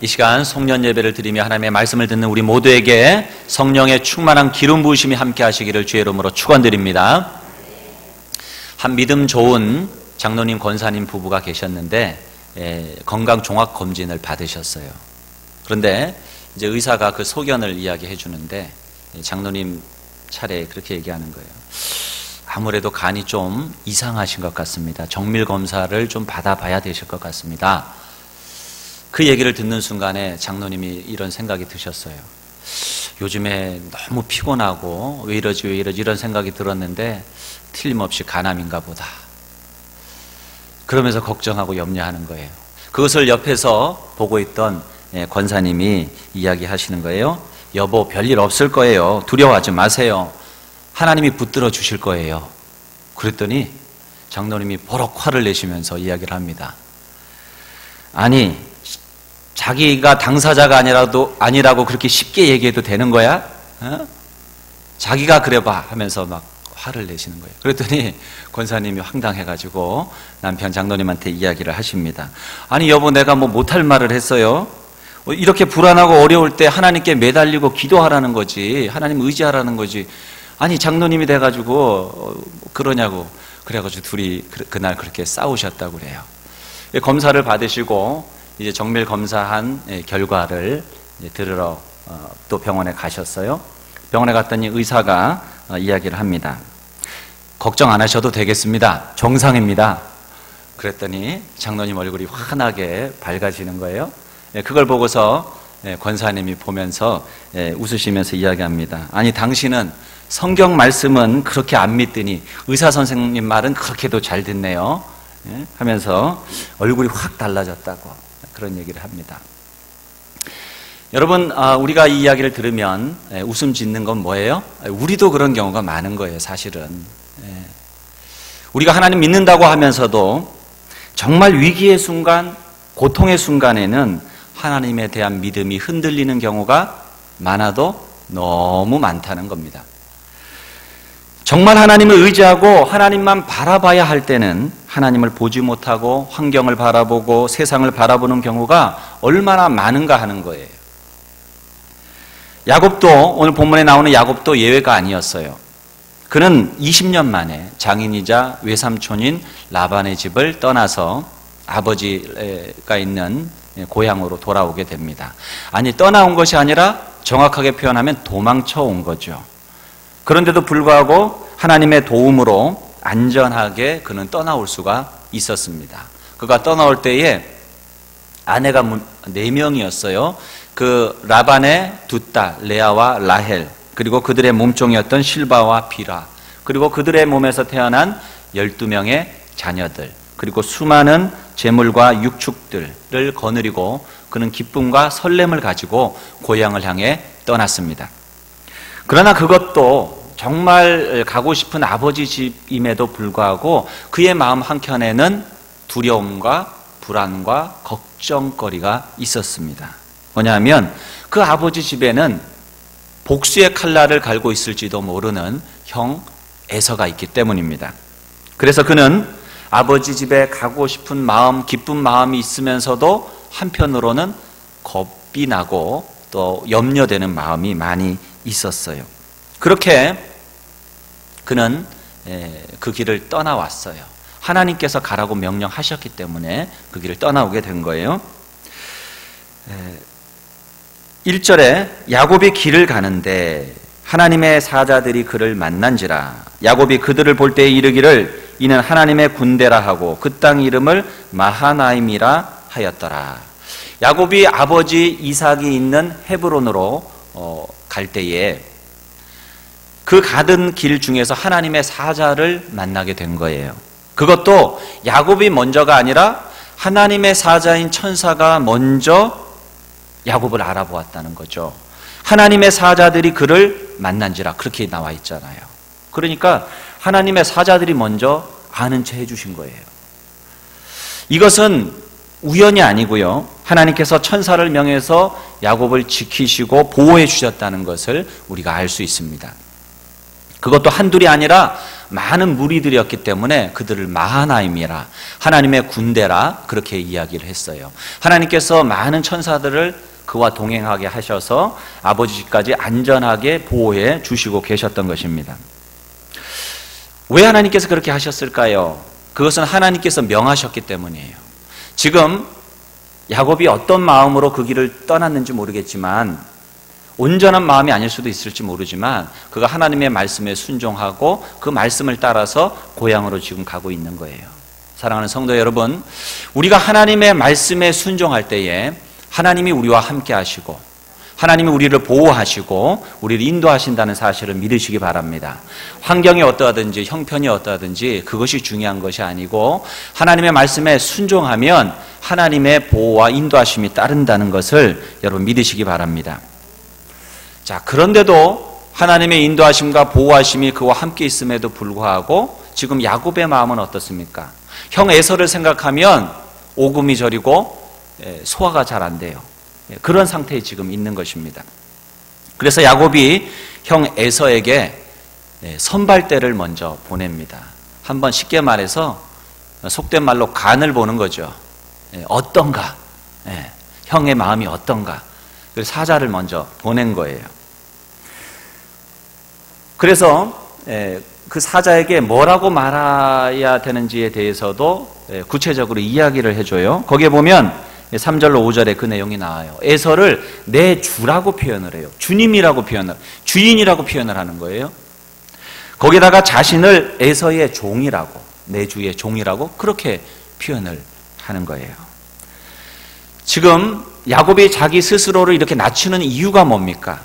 이 시간 송년 예배를 드리며 하나님의 말씀을 듣는 우리 모두에게 성령의 충만한 기름 부으심이 함께 하시기를 주의 이름으로 축원드립니다. 한 믿음 좋은 장로님 권사님 부부가 계셨는데 건강 종합 검진을 받으셨어요. 그런데 이제 의사가 그 소견을 이야기해 주는데 장로님 차례에 그렇게 얘기하는 거예요. 아무래도 간이 좀 이상하신 것 같습니다. 정밀 검사를 좀 받아봐야 되실 것 같습니다. 그 얘기를 듣는 순간에 장로님이 이런 생각이 드셨어요. 요즘에 너무 피곤하고 왜 이러지 이런 생각이 들었는데 틀림없이 간암인가 보다. 그러면서 걱정하고 염려하는 거예요. 그것을 옆에서 보고 있던 권사님이 이야기하시는 거예요. 여보, 별일 없을 거예요. 두려워하지 마세요. 하나님이 붙들어 주실 거예요. 그랬더니 장로님이 버럭 화를 내시면서 이야기를 합니다. 아니, 자기가 당사자가 아니라고 그렇게 쉽게 얘기해도 되는 거야? 어? 자기가 그래봐 하면서 막 화를 내시는 거예요. 그랬더니 권사님이 황당해가지고 남편 장로님한테 이야기를 하십니다. 아니 여보, 내가 뭐 못할 말을 했어요? 이렇게 불안하고 어려울 때 하나님께 매달리고 기도하라는 거지, 하나님 의지하라는 거지. 아니 장로님이 돼가지고 그러냐고. 그래가지고 둘이 그날 그렇게 싸우셨다고 그래요. 검사를 받으시고 이제 정밀 검사한 결과를 들으러 또 병원에 가셨어요. 병원에 갔더니 의사가 이야기를 합니다. 걱정 안 하셔도 되겠습니다. 정상입니다. 그랬더니 장로님 얼굴이 환하게 밝아지는 거예요. 그걸 보고서 권사님이 보면서 웃으시면서 이야기합니다. 아니, 당신은 성경 말씀은 그렇게 안 믿더니 의사 선생님 말은 그렇게도 잘 듣네요. 하면서 얼굴이 확 달라졌다고 그런 얘기를 합니다. 여러분, 우리가 이 이야기를 들으면 웃음 짓는 건 뭐예요? 우리도 그런 경우가 많은 거예요, 사실은. 우리가 하나님 믿는다고 하면서도 정말 위기의 순간, 고통의 순간에는 하나님에 대한 믿음이 흔들리는 경우가 많아도 너무 많다는 겁니다. 정말 하나님을 의지하고 하나님만 바라봐야 할 때는 하나님을 보지 못하고 환경을 바라보고 세상을 바라보는 경우가 얼마나 많은가 하는 거예요. 야곱도, 오늘 본문에 나오는 야곱도 예외가 아니었어요. 그는 20년 만에 장인이자 외삼촌인 라반의 집을 떠나서 아버지가 있는 고향으로 돌아오게 됩니다. 아니, 떠나온 것이 아니라 정확하게 표현하면 도망쳐 온 거죠. 그런데도 불구하고 하나님의 도움으로 안전하게 그는 떠나올 수가 있었습니다. 그가 떠나올 때에 아내가 4명이었어요. 그 라반의 두 딸 레아와 라헬, 그리고 그들의 몸종이었던 실바와 비라, 그리고 그들의 몸에서 태어난 12명의 자녀들, 그리고 수많은 재물과 육축들을 거느리고 그는 기쁨과 설렘을 가지고 고향을 향해 떠났습니다. 그러나 그것도 정말 가고 싶은 아버지 집임에도 불구하고 그의 마음 한켠에는 두려움과 불안과 걱정거리가 있었습니다. 뭐냐면 그 아버지 집에는 복수의 칼날을 갈고 있을지도 모르는 형 에서가 있기 때문입니다. 그래서 그는 아버지 집에 가고 싶은 마음, 기쁜 마음이 있으면서도 한편으로는 겁이 나고 또 염려되는 마음이 많이 있었어요. 그렇게 그는 그 길을 떠나왔어요. 하나님께서 가라고 명령하셨기 때문에 그 길을 떠나오게 된 거예요. 1절에 야곱이 길을 가는데 하나님의 사자들이 그를 만난지라. 야곱이 그들을 볼 때에 이르기를 이는 하나님의 군대라 하고 그 땅 이름을 마하나임이라 하였더라. 야곱이 아버지 이삭이 있는 헤브론으로 갈 때에 그 가던 길 중에서 하나님의 사자를 만나게 된 거예요. 그것도 야곱이 먼저가 아니라 하나님의 사자인 천사가 먼저 야곱을 알아보았다는 거죠. 하나님의 사자들이 그를 만난지라 그렇게 나와 있잖아요. 그러니까 하나님의 사자들이 먼저 아는 채 해주신 거예요. 이것은 우연이 아니고요. 하나님께서 천사를 명해서 야곱을 지키시고 보호해 주셨다는 것을 우리가 알 수 있습니다. 그것도 한둘이 아니라 많은 무리들이었기 때문에 그들을 마하나임이라, 하나님의 군대라 그렇게 이야기를 했어요. 하나님께서 많은 천사들을 그와 동행하게 하셔서 아버지 집까지 안전하게 보호해 주시고 계셨던 것입니다. 왜 하나님께서 그렇게 하셨을까요? 그것은 하나님께서 명하셨기 때문이에요. 지금 야곱이 어떤 마음으로 그 길을 떠났는지 모르겠지만, 온전한 마음이 아닐 수도 있을지 모르지만 그가 하나님의 말씀에 순종하고 그 말씀을 따라서 고향으로 지금 가고 있는 거예요. 사랑하는 성도 여러분, 우리가 하나님의 말씀에 순종할 때에 하나님이 우리와 함께 하시고 하나님이 우리를 보호하시고 우리를 인도하신다는 사실을 믿으시기 바랍니다. 환경이 어떠하든지 형편이 어떠하든지 그것이 중요한 것이 아니고 하나님의 말씀에 순종하면 하나님의 보호와 인도하심이 따른다는 것을 여러분 믿으시기 바랍니다. 자, 그런데도 하나님의 인도하심과 보호하심이 그와 함께 있음에도 불구하고 지금 야곱의 마음은 어떻습니까? 형 에서를 생각하면 오금이 저리고 소화가 잘 안 돼요. 그런 상태에 지금 있는 것입니다. 그래서 야곱이 형 에서에게 선발대를 먼저 보냅니다. 한번 쉽게 말해서 속된 말로 간을 보는 거죠. 어떤가? 형의 마음이 어떤가? 그래서 사자를 먼저 보낸 거예요. 그래서 그 사자에게 뭐라고 말해야 되는지에 대해서도 구체적으로 이야기를 해줘요. 거기에 보면 3절로 5절에 그 내용이 나와요. 에서를 내 주라고 표현을 해요. 주님이라고 표현을, 주인이라고 표현을 하는 거예요. 거기다가 자신을 에서의 종이라고, 내 주의 종이라고 그렇게 표현을 하는 거예요. 지금 야곱이 자기 스스로를 이렇게 낮추는 이유가 뭡니까?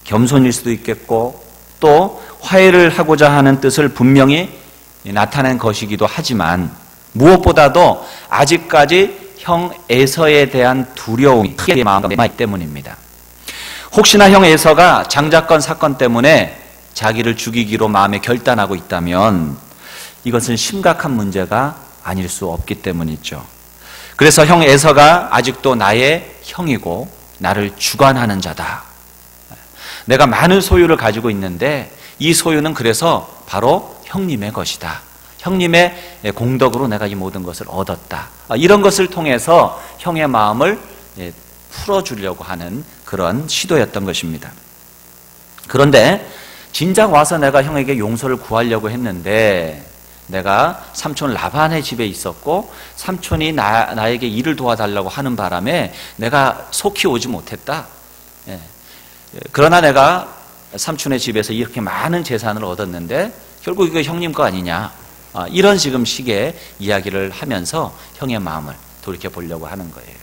겸손일 수도 있겠고 또 화해를 하고자 하는 뜻을 분명히 나타낸 것이기도 하지만 무엇보다도 아직까지 형 에서에 대한 두려움이 크게 마음에 남아있기 때문입니다. 혹시나 형 에서가 장자권 사건 때문에 자기를 죽이기로 마음에 결단하고 있다면 이것은 심각한 문제가 아닐 수 없기 때문이죠. 그래서 형 에서가 아직도 나의 형이고 나를 주관하는 자다. 내가 많은 소유를 가지고 있는데 이 소유는 그래서 바로 형님의 것이다. 형님의 공덕으로 내가 이 모든 것을 얻었다. 이런 것을 통해서 형의 마음을 풀어주려고 하는 그런 시도였던 것입니다. 그런데 진작 와서 내가 형에게 용서를 구하려고 했는데 내가 삼촌 라반의 집에 있었고 삼촌이 나에게 일을 도와달라고 하는 바람에 내가 속히 오지 못했다. 그러나 내가 삼촌의 집에서 이렇게 많은 재산을 얻었는데 결국 이거 형님 거 아니냐. 이런 지금 식의 이야기를 하면서 형의 마음을 돌이켜보려고 하는 거예요.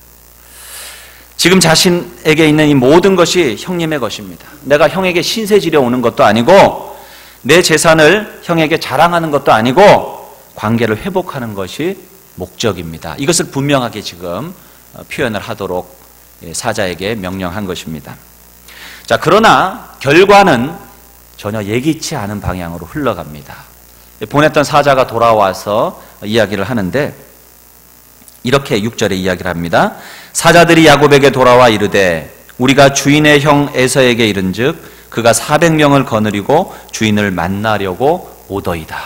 지금 자신에게 있는 이 모든 것이 형님의 것입니다. 내가 형에게 신세 지려 오는 것도 아니고 내 재산을 형에게 자랑하는 것도 아니고 관계를 회복하는 것이 목적입니다. 이것을 분명하게 지금 표현을 하도록 사자에게 명령한 것입니다. 자, 그러나 결과는 전혀 예기치 않은 방향으로 흘러갑니다. 보냈던 사자가 돌아와서 이야기를 하는데 이렇게 6절에 이야기를 합니다. 사자들이 야곱에게 돌아와 이르되 우리가 주인의 형 에서에게 이른즉 그가 400명을 거느리고 주인을 만나려고 오더이다.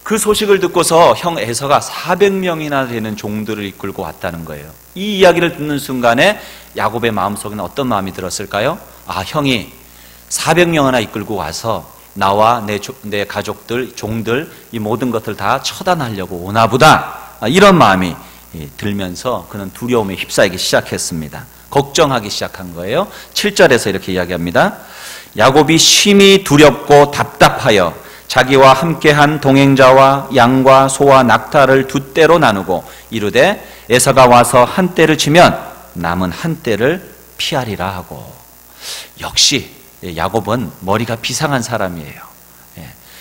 그 소식을 듣고서 형 에서가 400명이나 되는 종들을 이끌고 왔다는 거예요. 이 이야기를 듣는 순간에 야곱의 마음속에는 어떤 마음이 들었을까요? 형이 400명이나 이끌고 와서 나와 내 가족들, 종들 이 모든 것들 다 처단하려고 오나 보다. 이런 마음이 들면서 그는 두려움에 휩싸이기 시작했습니다. 걱정하기 시작한 거예요. 7절에서 이렇게 이야기합니다. 야곱이 심히 두렵고 답답하여 자기와 함께한 동행자와 양과 소와 낙타를 두 떼로 나누고 이르되 에서가 와서 한 떼를 치면 남은 한 떼를 피하리라 하고. 역시 야곱은 머리가 비상한 사람이에요.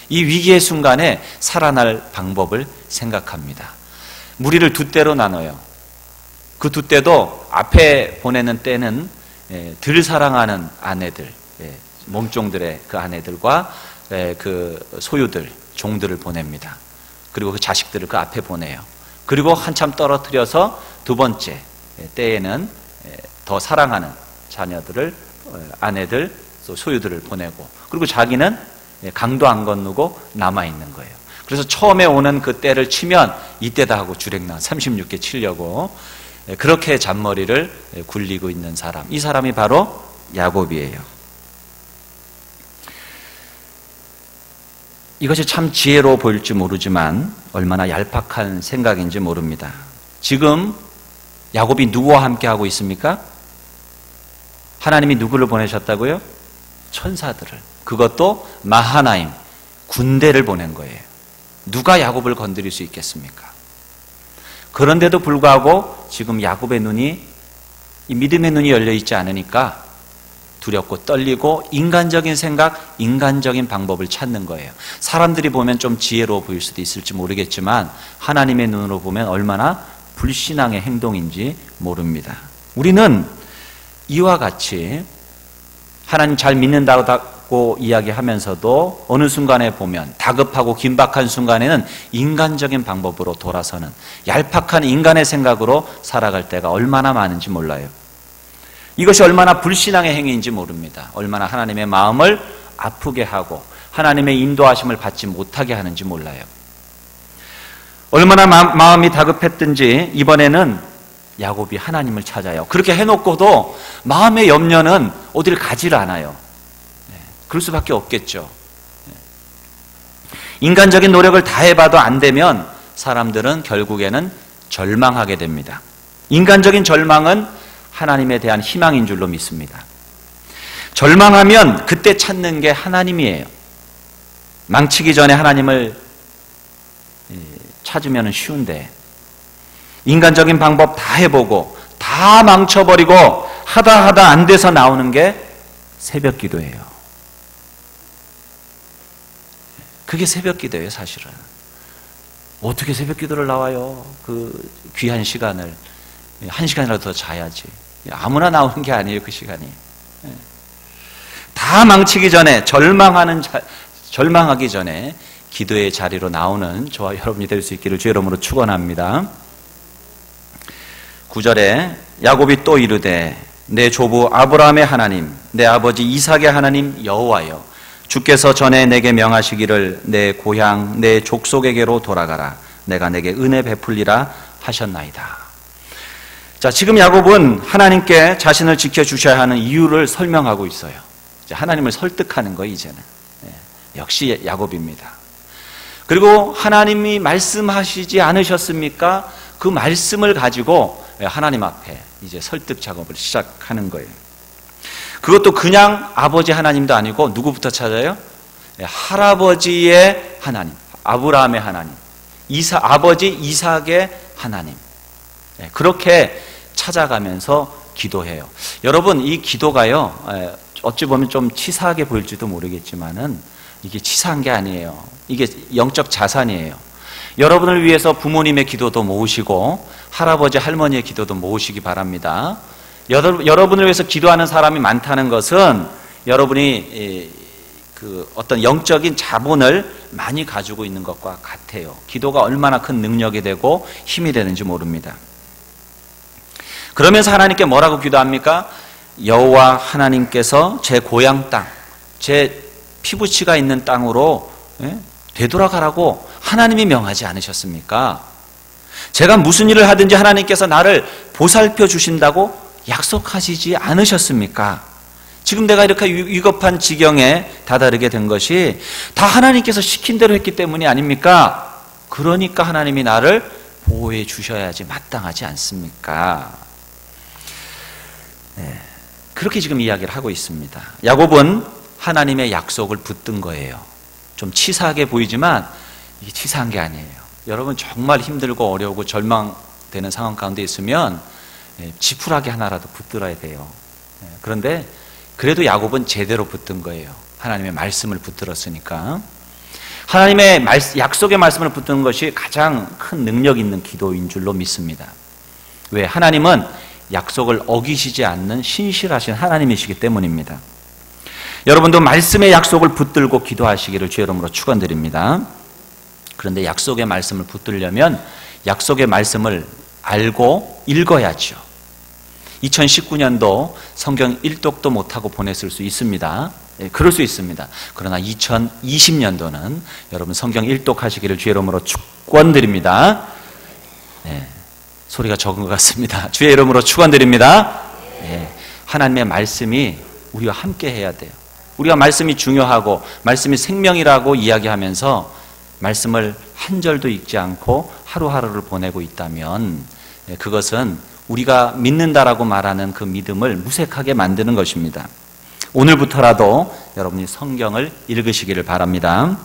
이 위기의 순간에 살아날 방법을 생각합니다. 무리를 두 떼로 나눠요. 그 두 떼도 앞에 보내는 떼는 덜 사랑하는 아내들, 몸종들의 그 아내들과 그 소유들, 종들을 보냅니다. 그리고 그 자식들을 그 앞에 보내요. 그리고 한참 떨어뜨려서 두 번째 때에는 더 사랑하는 자녀들을, 아내들, 소유들을 보내고, 그리고 자기는 강도 안 건너고 남아있는 거예요. 그래서 처음에 오는 그 때를 치면 이때다 하고 주랭나 36개 치려고 그렇게 잔머리를 굴리고 있는 사람, 이 사람이 바로 야곱이에요. 이것이 참 지혜로워 보일지 모르지만 얼마나 얄팍한 생각인지 모릅니다. 지금 야곱이 누구와 함께 하고 있습니까? 하나님이 누구를 보내셨다고요? 천사들을. 그것도 마하나임, 군대를 보낸 거예요. 누가 야곱을 건드릴 수 있겠습니까? 그런데도 불구하고 지금 야곱의 눈이, 이 믿음의 눈이 열려 있지 않으니까 두렵고 떨리고 인간적인 생각, 인간적인 방법을 찾는 거예요. 사람들이 보면 좀 지혜로워 보일 수도 있을지 모르겠지만 하나님의 눈으로 보면 얼마나 불신앙의 행동인지 모릅니다. 우리는 이와 같이 하나님 잘 믿는다고 이야기하면서도 어느 순간에 보면 다급하고 긴박한 순간에는 인간적인 방법으로 돌아서는 얄팍한 인간의 생각으로 살아갈 때가 얼마나 많은지 몰라요. 이것이 얼마나 불신앙의 행위인지 모릅니다. 얼마나 하나님의 마음을 아프게 하고 하나님의 인도하심을 받지 못하게 하는지 몰라요. 얼마나 마음이 다급했든지 이번에는 야곱이 하나님을 찾아요. 그렇게 해놓고도 마음의 염려는 어디를 가지를 않아요. 그럴 수밖에 없겠죠. 인간적인 노력을 다 해봐도 안 되면 사람들은 결국에는 절망하게 됩니다. 인간적인 절망은 하나님에 대한 희망인 줄로 믿습니다. 절망하면 그때 찾는 게 하나님이에요. 망치기 전에 하나님을 찾으면 쉬운데 인간적인 방법 다 해보고 다 망쳐버리고 하다 안 돼서 나오는 게 새벽 기도예요. 그게 새벽 기도예요, 사실은. 어떻게 새벽 기도를 나와요? 그 귀한 시간을 1시간이라도 더 자야지. 아무나 나오는 게 아니에요, 그 시간이. 다 망치기 전에, 절망하기 전에 기도의 자리로 나오는 저와 여러분이 될 수 있기를 주의 이름으로 축원합니다. 9절에 야곱이 또 이르되 내 조부 아브라함의 하나님, 내 아버지 이삭의 하나님 여호와여, 주께서 전에 내게 명하시기를 내 고향 내 족속에게로 돌아가라. 내가 내게 은혜 베풀리라 하셨나이다. 자, 지금 야곱은 하나님께 자신을 지켜주셔야 하는 이유를 설명하고 있어요. 이제 하나님을 설득하는 거 이제는. 역시 야곱입니다. 그리고 하나님이 말씀하시지 않으셨습니까? 그 말씀을 가지고 하나님 앞에 이제 설득 작업을 시작하는 거예요. 그것도 그냥 아버지 하나님도 아니고 누구부터 찾아요? 할아버지의 하나님, 아브라함의 하나님, 아버지 이삭의 하나님. 그렇게 찾아가면서 기도해요. 여러분, 이 기도가요, 어찌 보면 좀 치사하게 보일지도 모르겠지만은 이게 치사한 게 아니에요. 이게 영적 자산이에요. 여러분을 위해서 부모님의 기도도 모으시고 할아버지 할머니의 기도도 모으시기 바랍니다. 여러분을 위해서 기도하는 사람이 많다는 것은 여러분이 그 어떤 영적인 자본을 많이 가지고 있는 것과 같아요. 기도가 얼마나 큰 능력이 되고 힘이 되는지 모릅니다. 그러면서 하나님께 뭐라고 기도합니까? 여호와 하나님께서 제 고향 땅, 제 피부치가 있는 땅으로 되돌아가라고 하나님이 명하지 않으셨습니까? 제가 무슨 일을 하든지 하나님께서 나를 보살펴 주신다고 약속하시지 않으셨습니까? 지금 내가 이렇게 위급한 지경에 다다르게 된 것이 다 하나님께서 시킨 대로 했기 때문이 아닙니까? 그러니까 하나님이 나를 보호해 주셔야지 마땅하지 않습니까? 그렇게 지금 이야기를 하고 있습니다. 야곱은 하나님의 약속을 붙든 거예요. 좀 치사하게 보이지만 이게 치사한 게 아니에요. 여러분 정말 힘들고 어려우고 절망되는 상황 가운데 있으면 지푸라기 하나라도 붙들어야 돼요. 그런데 그래도 야곱은 제대로 붙든 거예요. 하나님의 말씀을 붙들었으니까. 하나님의 약속의 말씀을 붙드는 것이 가장 큰 능력 있는 기도인 줄로 믿습니다. 왜? 하나님은 약속을 어기시지 않는 신실하신 하나님이시기 때문입니다. 여러분도 말씀의 약속을 붙들고 기도하시기를 주의 이름으로 축원드립니다. 그런데 약속의 말씀을 붙들려면 약속의 말씀을 알고 읽어야죠. 2019년도 성경 1독도 못하고 보냈을 수 있습니다. 그럴 수 있습니다. 그러나 2020년도는 여러분 성경 일독하시기를 주의 이름으로 축원드립니다. 소리가 적은 것 같습니다. 주의 이름으로 축원드립니다. 하나님의 말씀이 우리와 함께 해야 돼요. 우리가 말씀이 중요하고 말씀이 생명이라고 이야기하면서 말씀을 한 절도 읽지 않고 하루하루를 보내고 있다면 그것은 우리가 믿는다라고 말하는 그 믿음을 무색하게 만드는 것입니다. 오늘부터라도 여러분이 성경을 읽으시기를 바랍니다.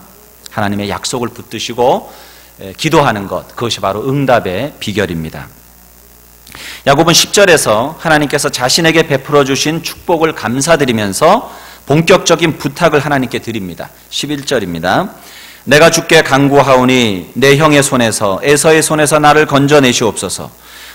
하나님의 약속을 붙드시고 기도하는 것, 그것이 바로 응답의 비결입니다. 야곱은 10절에서 하나님께서 자신에게 베풀어 주신 축복을 감사드리면서 본격적인 부탁을 하나님께 드립니다. 11절입니다. 내가 주께 간구하오니 내 형의 손에서 에서의 손에서 나를 건져내시옵소서.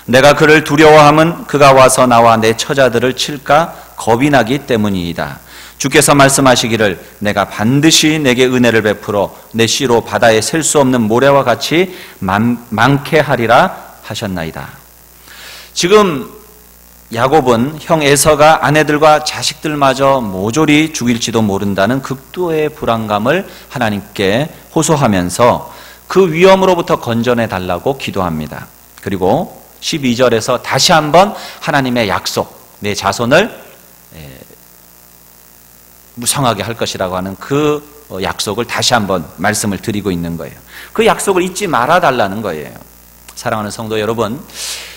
내가 그를 두려워함은 그가 와서 나와 내 처자들을 칠까 겁이 나기 때문이이다. 주께서 말씀하시기를 내가 반드시 내게 은혜를 베풀어 내 씨로 바다에 셀 수 없는 모래와 같이 많게 하리라 하셨나이다. 지금 야곱은 형 에서가 아내들과 자식들마저 모조리 죽일지도 모른다는 극도의 불안감을 하나님께 호소하면서 그 위험으로부터 건져내 달라고 기도합니다. 그리고 12절에서 다시 한번 하나님의 약속, 내 자손을 무성하게 할 것이라고 하는 그 약속을 다시 한번 말씀을 드리고 있는 거예요. 그 약속을 잊지 말아 달라는 거예요. 사랑하는 성도 여러분,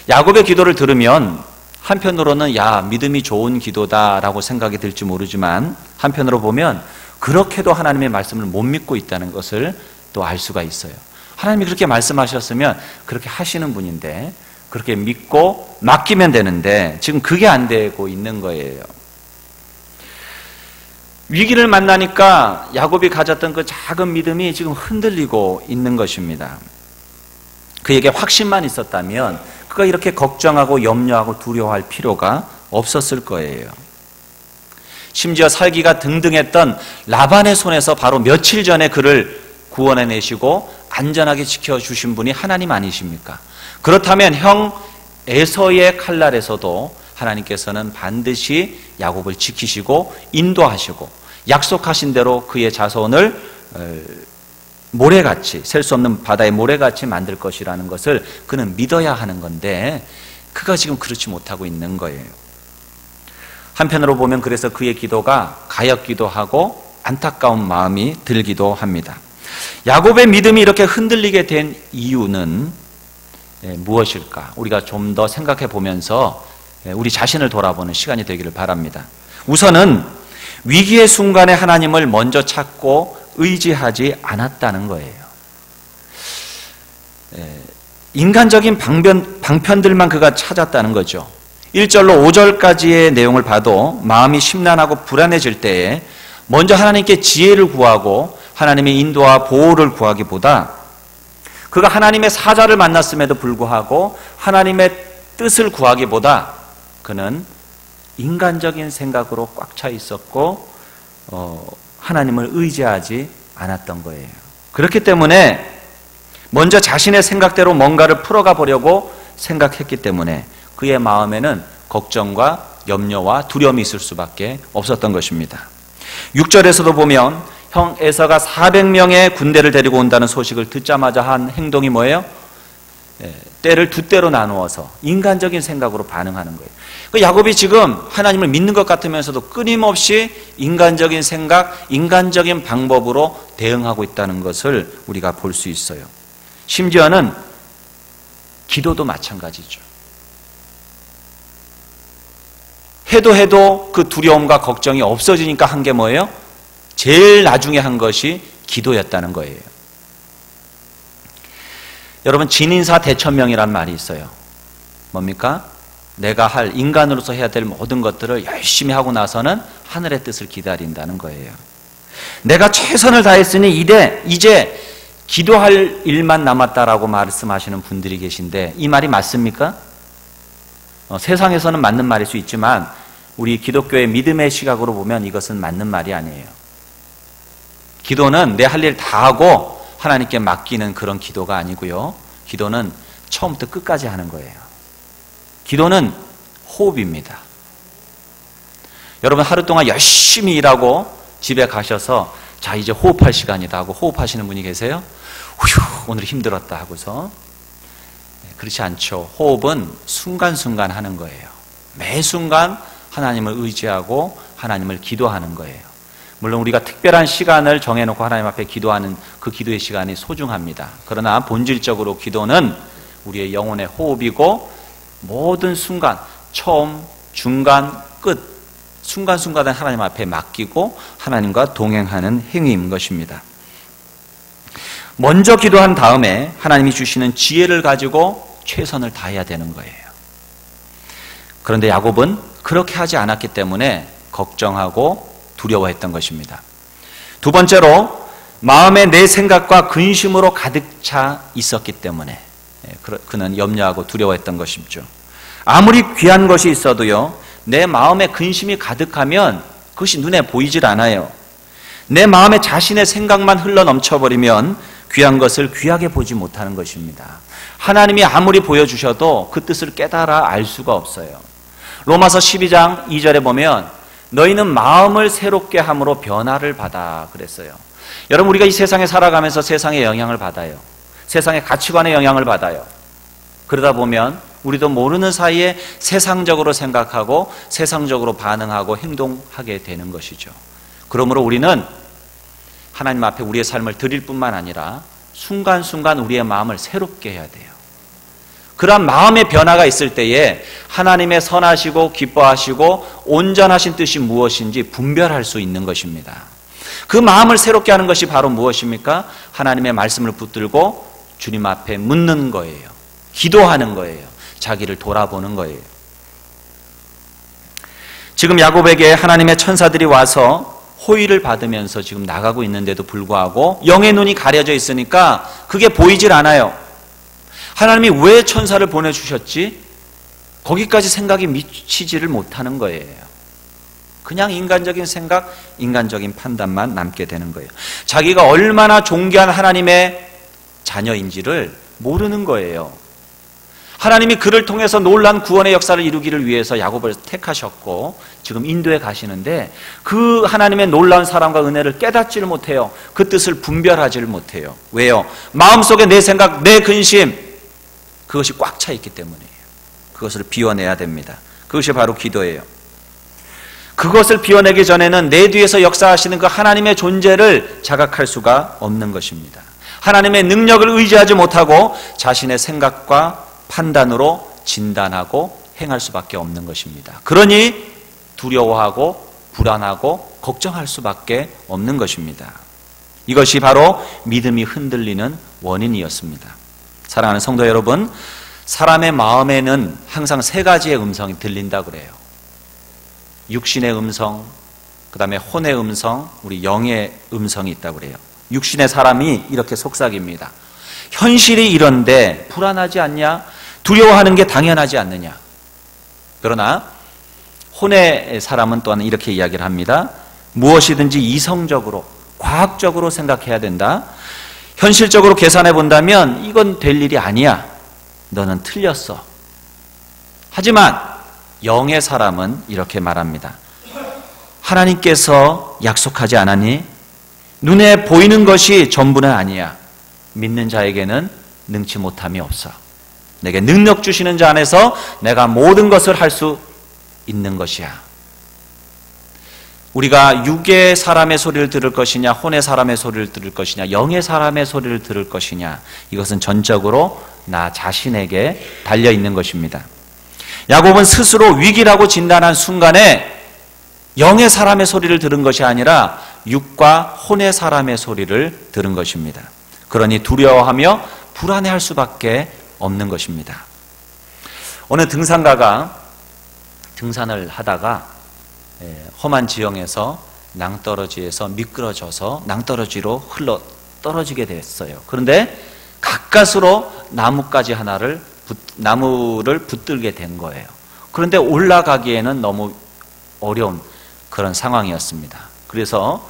야곱의 기도를 들으면 한편으로는 믿음이 좋은 기도다라고 생각이 들지 모르지만 한편으로 보면 그렇게도 하나님의 말씀을 못 믿고 있다는 것을 또 알 수가 있어요. 하나님이 그렇게 말씀하셨으면 그렇게 하시는 분인데 그렇게 믿고 맡기면 되는데 지금 그게 안 되고 있는 거예요. 위기를 만나니까 야곱이 가졌던 그 작은 믿음이 지금 흔들리고 있는 것입니다. 그에게 확신만 있었다면 그가 이렇게 걱정하고 염려하고 두려워할 필요가 없었을 거예요. 심지어 살기가 등등했던 라반의 손에서 바로 며칠 전에 그를 구원해내시고 안전하게 지켜주신 분이 하나님 아니십니까? 그렇다면 형 에서의 칼날에서도 하나님께서는 반드시 야곱을 지키시고 인도하시고 약속하신 대로 그의 자손을 모래같이, 셀 수 없는 바다의 모래같이 만들 것이라는 것을 그는 믿어야 하는 건데 그가 지금 그렇지 못하고 있는 거예요. 한편으로 보면 그래서 그의 기도가 가엾기도 하고 안타까운 마음이 들기도 합니다. 야곱의 믿음이 이렇게 흔들리게 된 이유는 무엇일까? 우리가 좀 더 생각해 보면서 우리 자신을 돌아보는 시간이 되기를 바랍니다. 우선은 위기의 순간에 하나님을 먼저 찾고 의지하지 않았다는 거예요. 인간적인 방편들만 그가 찾았다는 거죠. 1절로 5절까지의 내용을 봐도 마음이 심란하고 불안해질 때에 먼저 하나님께 지혜를 구하고 하나님의 인도와 보호를 구하기보다 그가 하나님의 사자를 만났음에도 불구하고 하나님의 뜻을 구하기보다 그는 인간적인 생각으로 꽉 차 있었고 하나님을 의지하지 않았던 거예요. 그렇기 때문에 먼저 자신의 생각대로 뭔가를 풀어가 보려고 생각했기 때문에 그의 마음에는 걱정과 염려와 두려움이 있을 수밖에 없었던 것입니다. 6절에서도 보면 형 에서가 400명의 군대를 데리고 온다는 소식을 듣자마자 한 행동이 뭐예요? 때를 두 때로 나누어서 인간적인 생각으로 반응하는 거예요. 야곱이 지금 하나님을 믿는 것 같으면서도 끊임없이 인간적인 생각, 인간적인 방법으로 대응하고 있다는 것을 우리가 볼 수 있어요. 심지어는 기도도 마찬가지죠. 해도 그 두려움과 걱정이 없어지니까 한 게 뭐예요? 제일 나중에 한 것이 기도였다는 거예요. 여러분, 진인사 대천명이라는 말이 있어요. 뭡니까? 내가 인간으로서 해야 될 모든 것들을 열심히 하고 나서는 하늘의 뜻을 기다린다는 거예요. 내가 최선을 다했으니 이제 기도할 일만 남았다라고 말씀하시는 분들이 계신데 이 말이 맞습니까? 세상에서는 맞는 말일 수 있지만 우리 기독교의 믿음의 시각으로 보면 이것은 맞는 말이 아니에요. 기도는 내 할 일 다 하고 하나님께 맡기는 그런 기도가 아니고요. 기도는 처음부터 끝까지 하는 거예요. 기도는 호흡입니다. 여러분 하루 동안 열심히 일하고 집에 가셔서 자 이제 호흡할 시간이다 하고 호흡하시는 분이 계세요? 휴, 오늘 힘들었다 하고서. 그렇지 않죠. 호흡은 순간순간 하는 거예요. 매 순간 하나님을 의지하고 하나님을 기도하는 거예요. 물론 우리가 특별한 시간을 정해놓고 하나님 앞에 기도하는 그 기도의 시간이 소중합니다. 그러나 본질적으로 기도는 우리의 영혼의 호흡이고 모든 순간, 처음, 중간, 끝, 순간순간을 하나님 앞에 맡기고 하나님과 동행하는 행위인 것입니다. 먼저 기도한 다음에 하나님이 주시는 지혜를 가지고 최선을 다해야 되는 거예요. 그런데 야곱은 그렇게 하지 않았기 때문에 걱정하고 두려워했던 것입니다. 두 번째로 마음에 내 생각과 근심으로 가득 차 있었기 때문에 그는 염려하고 두려워했던 것이죠. 아무리 귀한 것이 있어도요, 내 마음에 근심이 가득하면 그것이 눈에 보이질 않아요. 내 마음에 자신의 생각만 흘러 넘쳐버리면 귀한 것을 귀하게 보지 못하는 것입니다. 하나님이 아무리 보여주셔도 그 뜻을 깨달아 알 수가 없어요. 로마서 12장 2절에 보면 너희는 마음을 새롭게 함으로 변화를 받아 그랬어요. 여러분, 우리가 이 세상에 살아가면서 세상의 영향을 받아요. 세상의 가치관의 영향을 받아요. 그러다 보면 우리도 모르는 사이에 세상적으로 생각하고 세상적으로 반응하고 행동하게 되는 것이죠. 그러므로 우리는 하나님 앞에 우리의 삶을 드릴 뿐만 아니라 순간순간 우리의 마음을 새롭게 해야 돼요. 그러한 마음의 변화가 있을 때에 하나님의 선하시고 기뻐하시고 온전하신 뜻이 무엇인지 분별할 수 있는 것입니다. 그 마음을 새롭게 하는 것이 바로 무엇입니까? 하나님의 말씀을 붙들고 주님 앞에 묻는 거예요. 기도하는 거예요. 자기를 돌아보는 거예요. 지금 야곱에게 하나님의 천사들이 와서 호의를 받으면서 지금 나가고 있는데도 불구하고 영의 눈이 가려져 있으니까 그게 보이질 않아요. 하나님이 왜 천사를 보내주셨지? 거기까지 생각이 미치지를 못하는 거예요. 그냥 인간적인 생각, 인간적인 판단만 남게 되는 거예요. 자기가 얼마나 존귀한 하나님의 자녀인지를 모르는 거예요. 하나님이 그를 통해서 놀라운 구원의 역사를 이루기를 위해서 야곱을 택하셨고 지금 인도에 가시는데 그 하나님의 놀라운 사랑과 은혜를 깨닫지를 못해요. 그 뜻을 분별하지를 못해요. 왜요? 마음속에 내 생각, 내 근심, 그것이 꽉 차 있기 때문이에요. 그것을 비워내야 됩니다. 그것이 바로 기도예요. 그것을 비워내기 전에는 내 뒤에서 역사하시는 그 하나님의 존재를 자각할 수가 없는 것입니다. 하나님의 능력을 의지하지 못하고 자신의 생각과 판단으로 진단하고 행할 수밖에 없는 것입니다. 그러니 두려워하고 불안하고 걱정할 수밖에 없는 것입니다. 이것이 바로 믿음이 흔들리는 원인이었습니다. 사랑하는 성도 여러분, 사람의 마음에는 항상 세 가지의 음성이 들린다 그래요. 육신의 음성, 그 다음에 혼의 음성, 우리 영의 음성이 있다고 그래요. 육신의 사람이 이렇게 속삭입니다. 현실이 이런데 불안하지 않냐? 두려워하는 게 당연하지 않느냐? 그러나 혼의 사람은 또한 이렇게 이야기를 합니다. 무엇이든지 이성적으로, 과학적으로 생각해야 된다. 현실적으로 계산해 본다면 이건 될 일이 아니야. 너는 틀렸어. 하지만 영의 사람은 이렇게 말합니다. 하나님께서 약속하지 않았니? 눈에 보이는 것이 전부는 아니야. 믿는 자에게는 능치 못함이 없어. 내게 능력 주시는 자 안에서 내가 모든 것을 할 수 있는 것이야. 우리가 육의 사람의 소리를 들을 것이냐, 혼의 사람의 소리를 들을 것이냐, 영의 사람의 소리를 들을 것이냐, 이것은 전적으로 나 자신에게 달려 있는 것입니다. 야곱은 스스로 위기라고 진단한 순간에 영의 사람의 소리를 들은 것이 아니라 육과 혼의 사람의 소리를 들은 것입니다. 그러니 두려워하며 불안해할 수밖에 없는 것입니다. 어느 등산가가 등산을 하다가 험한 지형에서 낭떠러지에서 미끄러져서 낭떠러지로 흘러 떨어지게 됐어요. 그런데 가까스로 나뭇가지 나무를 붙들게 된 거예요. 그런데 올라가기에는 너무 어려운 그런 상황이었습니다. 그래서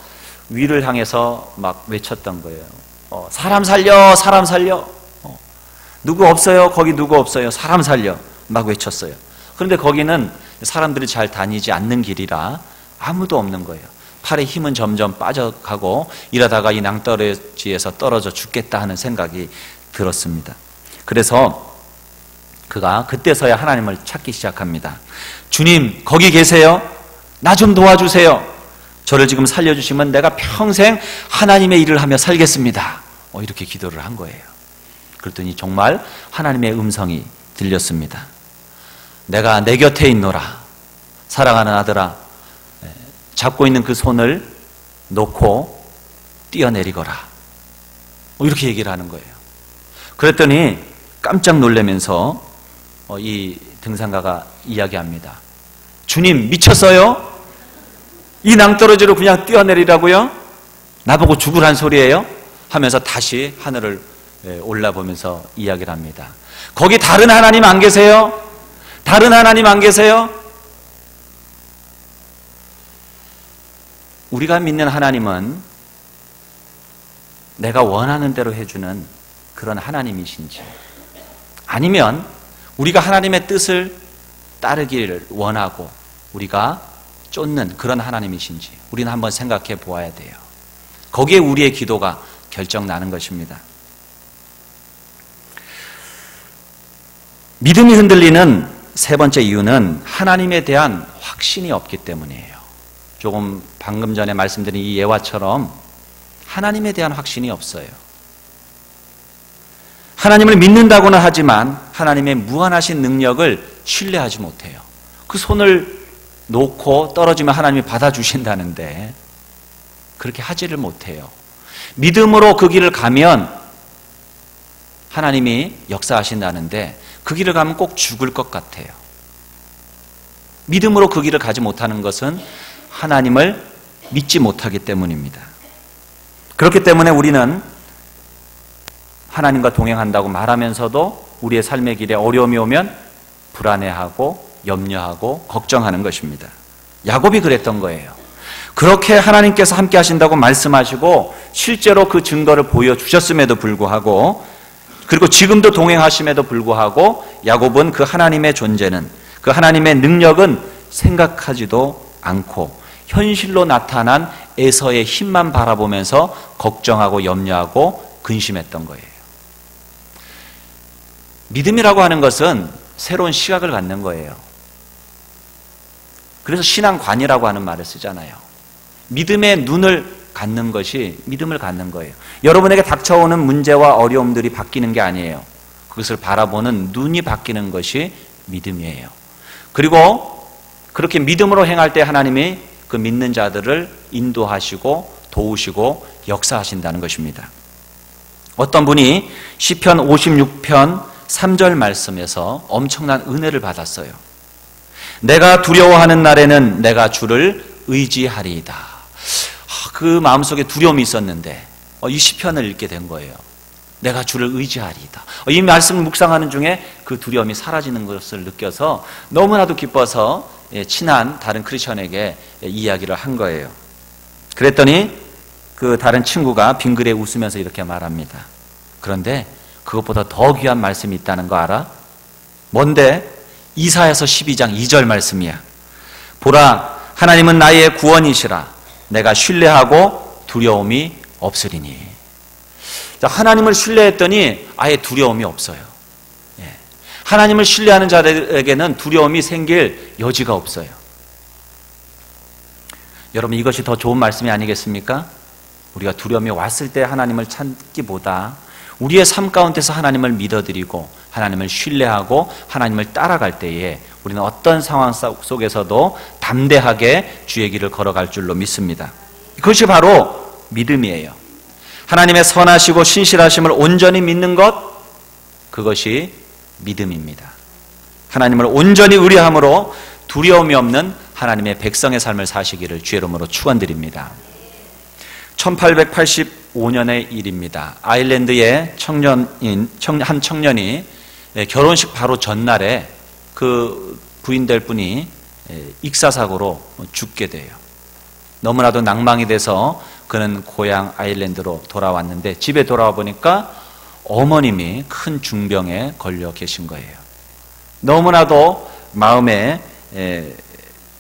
위를 향해서 막 외쳤던 거예요. 사람 살려, 사람 살려. 누구 없어요? 거기 누구 없어요? 사람 살려. 막 외쳤어요. 그런데 거기는 사람들이 잘 다니지 않는 길이라 아무도 없는 거예요. 팔의 힘은 점점 빠져가고 이러다가 이 낭떠러지에서 떨어져 죽겠다 하는 생각이 들었습니다. 그래서 그가 그때서야 하나님을 찾기 시작합니다. 주님, 거기 계세요? 나 좀 도와주세요. 저를 지금 살려주시면 내가 평생 하나님의 일을 하며 살겠습니다. 이렇게 기도를 한 거예요. 그랬더니 정말 하나님의 음성이 들렸습니다. 내가 내 곁에 있노라. 사랑하는 아들아, 잡고 있는 그 손을 놓고 뛰어내리거라. 이렇게 얘기를 하는 거예요. 그랬더니 깜짝 놀라면서 이 등산가가 이야기합니다. 주님, 미쳤어요? 이 낭떠러지로 그냥 뛰어내리라고요? 나보고 죽으란 소리예요? 하면서 다시 하늘을 올라보면서 이야기를 합니다. 거기 다른 하나님 안 계세요? 다른 하나님 안 계세요? 우리가 믿는 하나님은 내가 원하는 대로 해주는 그런 하나님이신지, 아니면 우리가 하나님의 뜻을 따르기를 원하고 우리가 쫓는 그런 하나님이신지 우리는 한번 생각해 보아야 돼요. 거기에 우리의 기도가 결정나는 것입니다. 믿음이 흔들리는 세 번째 이유는 하나님에 대한 확신이 없기 때문이에요. 조금 방금 전에 말씀드린 이 예화처럼 하나님에 대한 확신이 없어요. 하나님을 믿는다고는 하지만 하나님의 무한하신 능력을 신뢰하지 못해요. 그 손을 놓고 떨어지면 하나님이 받아주신다는데 그렇게 하지를 못해요. 믿음으로 그 길을 가면 하나님이 역사하신다는데 그 길을 가면 꼭 죽을 것 같아요. 믿음으로 그 길을 가지 못하는 것은 하나님을 믿지 못하기 때문입니다. 그렇기 때문에 우리는 하나님과 동행한다고 말하면서도 우리의 삶의 길에 어려움이 오면 불안해하고 염려하고 걱정하는 것입니다. 야곱이 그랬던 거예요. 그렇게 하나님께서 함께 하신다고 말씀하시고 실제로 그 증거를 보여주셨음에도 불구하고, 그리고 지금도 동행하심에도 불구하고 야곱은 그 하나님의 존재는, 그 하나님의 능력은 생각하지도 않고 현실로 나타난 에서의 힘만 바라보면서 걱정하고 염려하고 근심했던 거예요. 믿음이라고 하는 것은 새로운 시각을 갖는 거예요. 그래서 신앙관이라고 하는 말을 쓰잖아요. 믿음의 눈을 갖는 것이 믿음을 갖는 거예요. 여러분에게 닥쳐오는 문제와 어려움들이 바뀌는 게 아니에요. 그것을 바라보는 눈이 바뀌는 것이 믿음이에요. 그리고 그렇게 믿음으로 행할 때 하나님이 그 믿는 자들을 인도하시고 도우시고 역사하신다는 것입니다. 어떤 분이 시편 56편 3절 말씀에서 엄청난 은혜를 받았어요. 내가 두려워하는 날에는 내가 주를 의지하리이다. 그 마음속에 두려움이 있었는데 이 시편을 읽게 된 거예요. 내가 주를 의지하리이다. 이 말씀을 묵상하는 중에 그 두려움이 사라지는 것을 느껴서 너무나도 기뻐서 친한 다른 크리스천에게 이야기를 한 거예요. 그랬더니 그 다른 친구가 빙그레 웃으면서 이렇게 말합니다. 그런데 그것보다 더 귀한 말씀이 있다는 거 알아? 뭔데? 이사야서 12장 2절 말씀이야. 보라, 하나님은 나의 구원이시라. 내가 신뢰하고 두려움이 없으리니. 하나님을 신뢰했더니 아예 두려움이 없어요. 하나님을 신뢰하는 자들에게는 두려움이 생길 여지가 없어요. 여러분, 이것이 더 좋은 말씀이 아니겠습니까? 우리가 두려움이 왔을 때 하나님을 찾기보다 우리의 삶 가운데서 하나님을 믿어드리고 하나님을 신뢰하고 하나님을 따라갈 때에 우리는 어떤 상황 속에서도 담대하게 주의 길을 걸어갈 줄로 믿습니다. 그것이 바로 믿음이에요. 하나님의 선하시고 신실하심을 온전히 믿는 것, 그것이 믿음입니다. 하나님을 온전히 의뢰함으로 두려움이 없는 하나님의 백성의 삶을 사시기를 주의 이름으로 축원드립니다. 1885년의 일입니다. 아일랜드의 한 청년이 결혼식 바로 전날에 그 부인될 분이 익사사고로 죽게 돼요. 너무나도 낭망이 돼서 그는 고향 아일랜드로 돌아왔는데 집에 돌아와 보니까 어머님이 큰 중병에 걸려 계신 거예요. 너무나도 마음에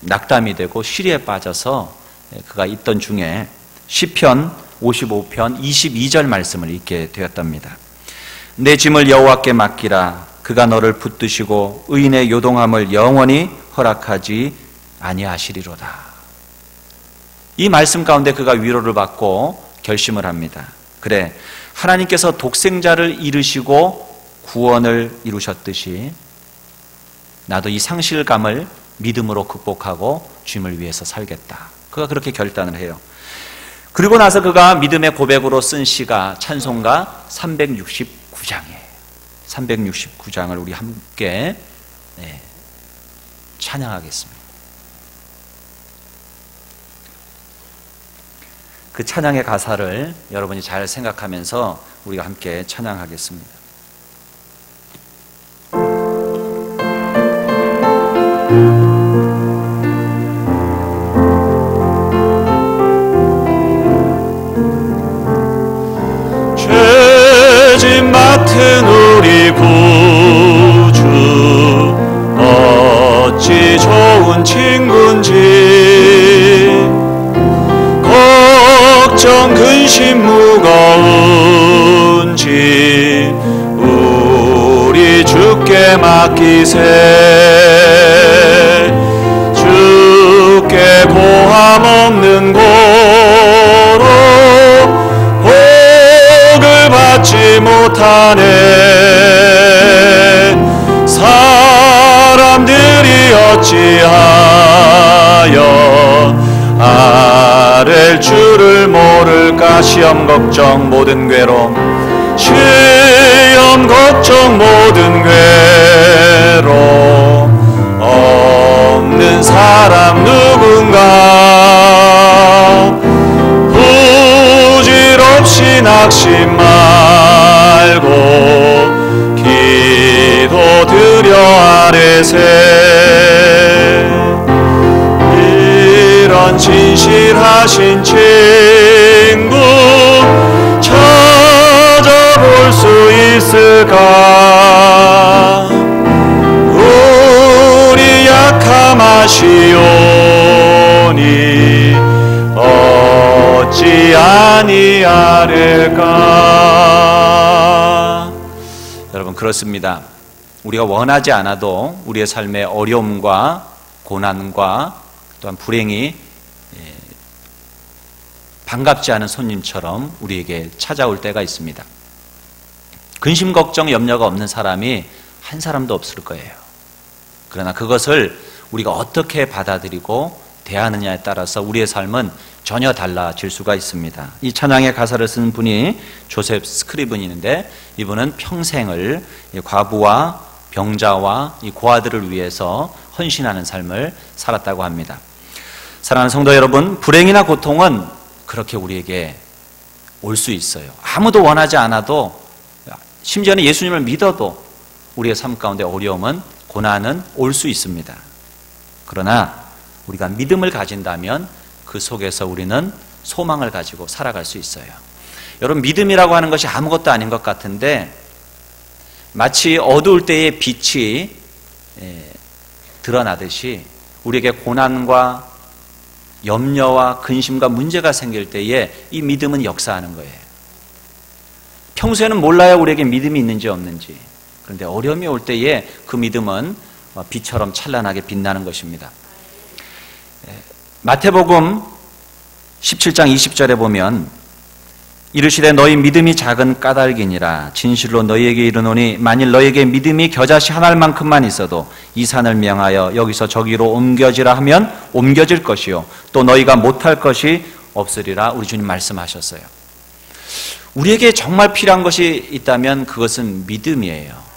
낙담이 되고 시리에 빠져서 그가 있던 중에 시편 55편 22절 말씀을 읽게 되었답니다. 내 짐을 여호와께 맡기라. 그가 너를 붙드시고 의인의 요동함을 영원히 허락하지 아니하시리로다. 이 말씀 가운데 그가 위로를 받고 결심을 합니다. 그래, 하나님께서 독생자를 이루시고 구원을 이루셨듯이 나도 이 상실감을 믿음으로 극복하고 주님을 위해서 살겠다. 그가 그렇게 결단을 해요. 그리고 나서 그가 믿음의 고백으로 쓴 시가 찬송가 369장이에요. 369장을 우리 함께 찬양하겠습니다. 그 찬양의 가사를 여러분이 잘 생각하면서 우리가 함께 찬양하겠습니다. 죄짐 맡은 우리 구주 어찌 좋은 친구인지 걱정 근심 무거운지 우리 주께 맡기세. 주께 고함 없는 고로 복을 받지 못하네. 사람들이 어찌하여 아랠 줄을 모를까. 시험 걱정 모든 괴로움, 시험 걱정 모든 괴로움 없는 사람 누군가. 부질없이 낙심 말고 기도드려 아뢰세. 이런 진실하신 친구 찾아볼 수 있을까. 우리 약함 아시오니 어찌 아니하릴까. 여러분, 그렇습니다. 우리가 원하지 않아도 우리의 삶의 어려움과 고난과 또한 불행이 반갑지 않은 손님처럼 우리에게 찾아올 때가 있습니다. 근심, 걱정, 염려가 없는 사람이 한 사람도 없을 거예요. 그러나 그것을 우리가 어떻게 받아들이고 대하느냐에 따라서 우리의 삶은 전혀 달라질 수가 있습니다. 이 찬양의 가사를 쓴 분이 조셉 스크리븐인데, 이분은 평생을 과부와 병자와 이 고아들을 위해서 헌신하는 삶을 살았다고 합니다. 사랑하는 성도 여러분, 불행이나 고통은 그렇게 우리에게 올 수 있어요. 아무도 원하지 않아도, 심지어는 예수님을 믿어도 우리의 삶 가운데 어려움은, 고난은 올 수 있습니다. 그러나 우리가 믿음을 가진다면 그 속에서 우리는 소망을 가지고 살아갈 수 있어요. 여러분, 믿음이라고 하는 것이 아무것도 아닌 것 같은데, 마치 어두울 때의 빛이 드러나듯이 우리에게 고난과 염려와 근심과 문제가 생길 때에 이 믿음은 역사하는 거예요. 평소에는 몰라요, 우리에게 믿음이 있는지 없는지. 그런데 어려움이 올 때에 그 믿음은 빛처럼 찬란하게 빛나는 것입니다. 마태복음 17장 20절에 보면 이르시되 너희 믿음이 작은 까닭이니라. 진실로 너희에게 이르노니 만일 너희에게 믿음이 겨자씨 한 알만큼만 있어도 이 산을 명하여 여기서 저기로 옮겨지라 하면 옮겨질 것이요 또 너희가 못할 것이 없으리라. 우리 주님 말씀하셨어요. 우리에게 정말 필요한 것이 있다면 그것은 믿음이에요.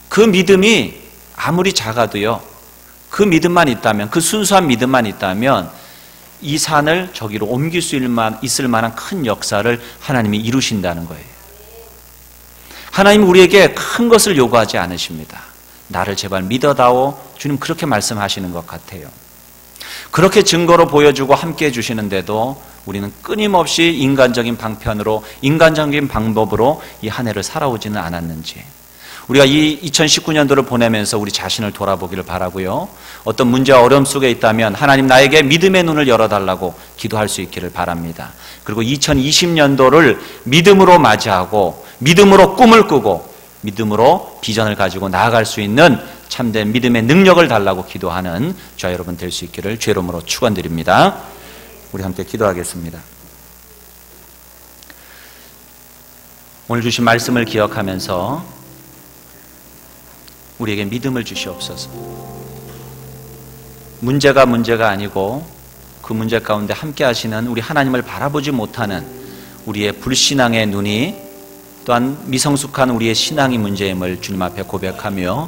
그 믿음이 아무리 작아도요, 그 믿음만 있다면, 그 순수한 믿음만 있다면 이 산을 저기로 옮길 수 있을 만한 큰 역사를 하나님이 이루신다는 거예요. 하나님 우리에게 큰 것을 요구하지 않으십니다. 나를 제발 믿어다오. 주님 그렇게 말씀하시는 것 같아요. 그렇게 증거로 보여주고 함께해 주시는데도 우리는 끊임없이 인간적인 방편으로, 인간적인 방법으로 이 한 해를 살아오지는 않았는지, 우리가 이 2019년도를 보내면서 우리 자신을 돌아보기를 바라고요. 어떤 문제와 어려움 속에 있다면 하나님 나에게 믿음의 눈을 열어달라고 기도할 수 있기를 바랍니다. 그리고 2020년도를 믿음으로 맞이하고 믿음으로 꿈을 꾸고 믿음으로 비전을 가지고 나아갈 수 있는 참된 믿음의 능력을 달라고 기도하는 저와 여러분 될 수 있기를 주의 이름으로 축원드립니다. 우리 함께 기도하겠습니다. 오늘 주신 말씀을 기억하면서 우리에게 믿음을 주시옵소서. 문제가 아니고 그 문제 가운데 함께 하시는 우리 하나님을 바라보지 못하는 우리의 불신앙의 눈이 또한 미성숙한 우리의 신앙이 문제임을 주님 앞에 고백하며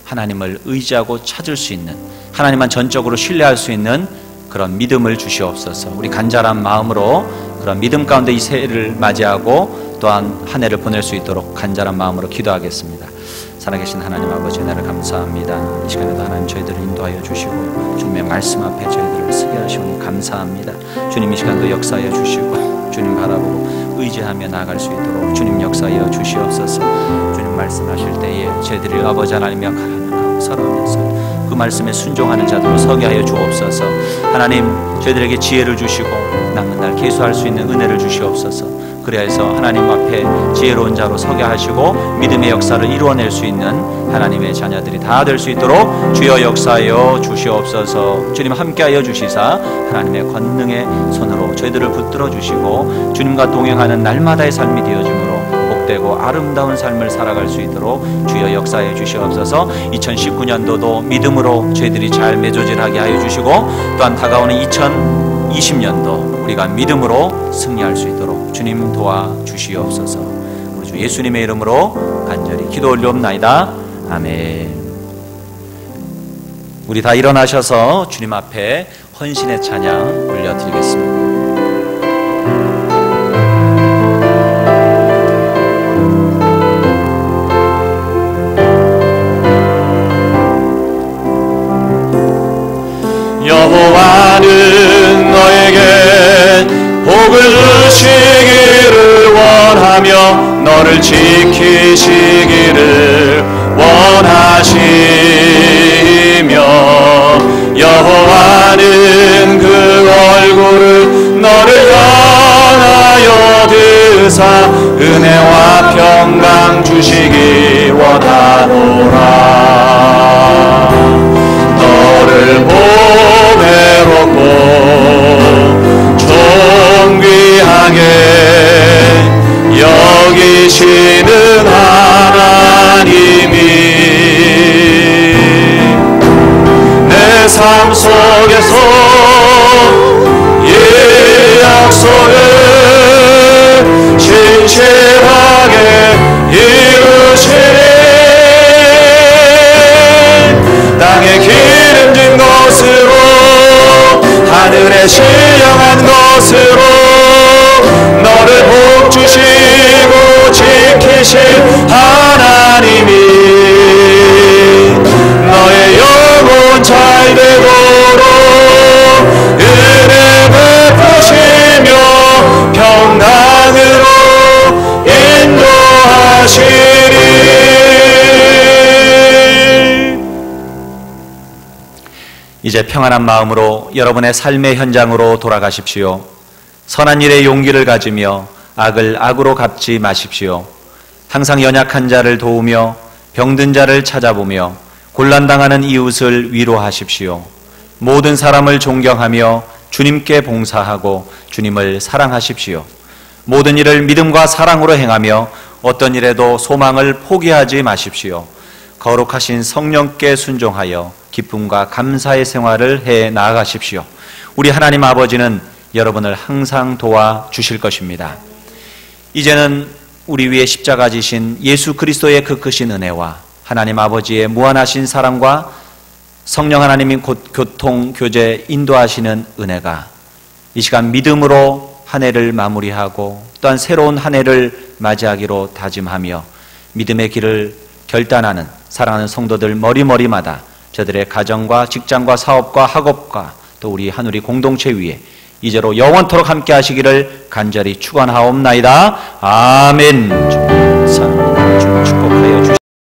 하나님을 의지하고 찾을 수 있는, 하나님만 전적으로 신뢰할 수 있는 그런 믿음을 주시옵소서. 우리 간절한 마음으로 그런 믿음 가운데 이 새해를 맞이하고 또한 한 해를 보낼 수 있도록 간절한 마음으로 기도하겠습니다. 살아계신 하나님 아버지, 은혜를 감사합니다. 이 시간에도 하나님 저희들을 인도하여 주시고 주님의 말씀 앞에 저희들을 서게 하시오니 감사합니다. 주님 이 시간도 역사하여 주시고 주님 바라보고 의지하며 나아갈 수 있도록 주님 역사하여 주시옵소서. 주님 말씀하실 때에 저희들이 아버지 하나님 역할하며 살아가면서 그 말씀에 순종하는 자들로 서게 하여 주옵소서. 하나님 저희들에게 지혜를 주시고 남은 날 계수할 수 있는 은혜를 주시옵소서. 그래야 해서 하나님 앞에 지혜로운 자로 서게 하시고 믿음의 역사를 이루어낼 수 있는 하나님의 자녀들이 다 될 수 있도록 주여 역사하여 주시옵소서. 주님 함께하여 주시사 하나님의 권능의 손으로 저희들을 붙들어 주시고 주님과 동행하는 날마다의 삶이 되어짐으로 복되고 아름다운 삶을 살아갈 수 있도록 주여 역사해 주시옵소서. 2019년도도 믿음으로 저희들이 잘 맺어질하게 하여 주시고 또한 다가오는 2020년도 우리가 믿음으로 승리할 수 있도록 주님 도와주시옵소서. 우리 주 예수님의 이름으로 간절히 기도 올리옵나이다. 아멘. 우리 다 일어나셔서 주님 앞에 헌신의 찬양 올려드리겠습니다. 여호와는 너에게 복을 주시기를 원하며 너를 지키시기를 원하시며 여호와는 그 얼굴을 너를 향하여 드사 은혜와 평강 주시기 원하노라. 너를 보배롭고 존귀하게 여기시는 하나님이 내 삶 속에서 이 약속을 신실하게 이루시니 땅에 기름진 것으로 하늘에 신령한 것으로 너를 복주시고 지키신 하나님이 너의 영혼 잘 되도록 은혜 베푸시며 평강으로 인도하시리. 이제 평안한 마음으로 여러분의 삶의 현장으로 돌아가십시오. 선한 일에 용기를 가지며 악을 악으로 갚지 마십시오. 항상 연약한 자를 도우며 병든 자를 찾아보며 곤란당하는 이웃을 위로하십시오. 모든 사람을 존경하며 주님께 봉사하고 주님을 사랑하십시오. 모든 일을 믿음과 사랑으로 행하며 어떤 일에도 소망을 포기하지 마십시오. 거룩하신 성령께 순종하여 기쁨과 감사의 생활을 해 나아가십시오. 우리 하나님 아버지는 여러분을 항상 도와주실 것입니다. 이제는 우리 위에 십자가 지신 예수 그리스도의 그 크신 은혜와 하나님 아버지의 무한하신 사랑과 성령 하나님이 곧 교통, 교제, 인도하시는 은혜가 이 시간 믿음으로 한 해를 마무리하고 또한 새로운 한 해를 맞이하기로 다짐하며 믿음의 길을 결단하는 사랑하는 성도들 머리머리마다 저들의 가정과 직장과 사업과 학업과 또 우리 한우리 공동체 위에 이제로 영원토록 함께 하시기를 간절히 축원하옵나이다. 아멘. 주님 감사합니다. 주님 축복하여 주시옵소서.